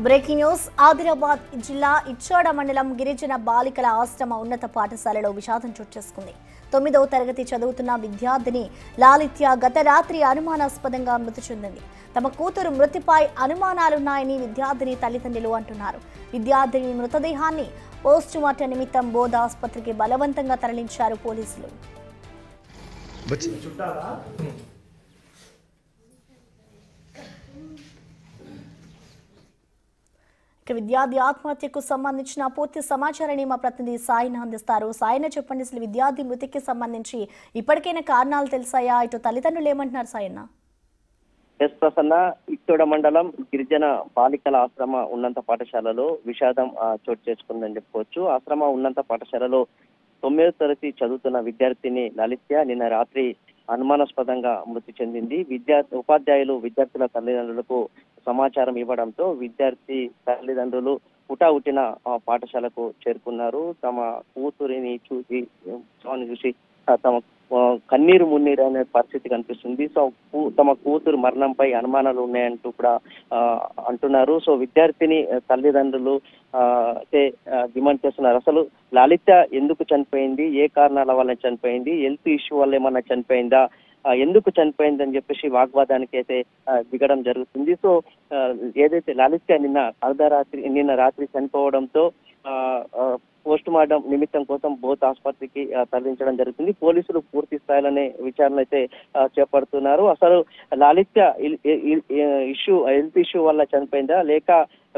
Breaking news Adilabad జిల్లా ఇచ్చోడ మండలం గిరిజన బాలికల ఆశ్రమ ఉన్నత పాఠశాలలో విషాదం చోటు చేసుకుంది. 9వ తరగతి చదువుతున్న విద్యార్థిని లాలిత్య గత రాత్రి అనుమానాస్పదంగా మృతి చెందింది. తమ కూతురు మృతిపై అనుమానాలున్నాయని విద్యార్థిని తల్లిదండ్రులు అంటున్నారు. విద్యార్థిని మృతదేహాన్ని పోస్టుమార్టం నిమిత్తం బోధ ఆసుపత్రికి బలవంతంగా తరలించారు పోలీసులు. విద్యార్థి ఆత్మహత్యకు సంబంధించిన పూర్తి సమాచారాన్ని మా ప్రతినిధి సాయిన అందిస్తారు. సాయిన చెప్పండి, అసలు విద్యార్థి మృతికి సంబంధించి ఇప్పటికైనా కారణాలు తెలిసాయా? ఇటు తల్లిదండ్రులు ఏమంటున్నారు సాయన్న? ఎస్ ప్రసన్న, ఇచ్చోడ మండలం గిరిజన బాలికల ఆశ్రమ ఉన్నత పాఠశాలలో విషాదం చోటు చేసుకుందని చెప్పుకోవచ్చు. ఆశ్రమ ఉన్నత పాఠశాలలో 9వ తరగతి చదువుతున్న విద్యార్థిని లలిత్య నిన్న రాత్రి అనుమానాస్పదంగా మృతి చెందింది. ఉపాధ్యాయులు విద్యార్థుల తల్లిదండ్రులకు సమాచారం ఇవ్వడంతో విద్యార్థి తల్లిదండ్రులు హుటాహుటిన పాఠశాలకు చేరుకున్నారు. తమ కూతురిని చూసి తమ కన్నీరు మున్నీరు అనే పరిస్థితి కనిపిస్తుంది. సో తమ కూతురు మరణంపై అనుమానాలు ఉన్నాయంటూ కూడా అంటున్నారు. సో విద్యార్థిని తల్లిదండ్రులు అయితే డిమాండ్ చేస్తున్నారు. అసలు లలిత ఎందుకు చనిపోయింది, ఏ కారణాల వల్ల చనిపోయింది, హెల్త్ ఇష్యూ వల్ల ఏమన్నా చనిపోయిందా, ఎందుకు చనిపోయిందని చెప్పేసి వాగ్వాదానికి అయితే దిగడం జరుగుతుంది. సో ఏదైతే లలిత నిన్న రాత్రి చనిపోవడంతో పోస్ట్ మార్టం నిమిత్తం కోసం బోత్ ఆసుపత్రికి తరలించడం జరుగుతుంది. పోలీసులు పూర్తి స్థాయిలోనే విచారణ అయితే చేపడుతున్నారు. అసలు లలిత హెల్త్ ఇష్యూ వల్ల చనిపోయిందా లేక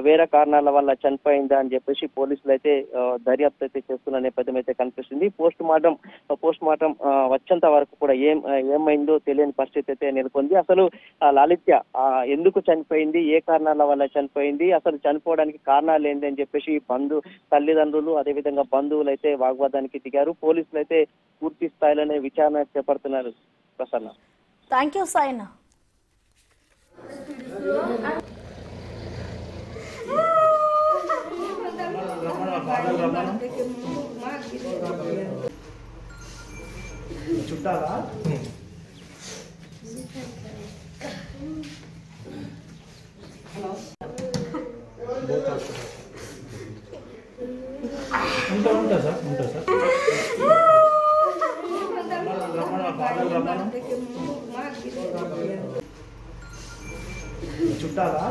వేరే కారణాల వల్ల చనిపోయిందా అని చెప్పేసి పోలీసులు అయితే దర్యాప్తు అయితే చేస్తున్న నేపథ్యం అయితే కనిపిస్తుంది. పోస్ట్ మార్టం వచ్చేంత వరకు కూడా ఏమైందో తెలియని పరిస్థితి అయితే నెలకొంది. అసలు లలిత ఎందుకు చనిపోయింది, ఏ కారణాల వల్ల చనిపోయింది, అసలు చనిపోవడానికి కారణాలు ఏంటి అని చెప్పేసి తల్లిదండ్రులు అదేవిధంగా బంధువులు అయితే వాగ్వాదానికి దిగారు. పోలీసులు అయితే పూర్తి స్థాయిలోనే విచారణ చేపడుతున్నారు. Prasanna, thank you Sayanna. చుట్టాలా ఉంటా సార్ చుట్టాలా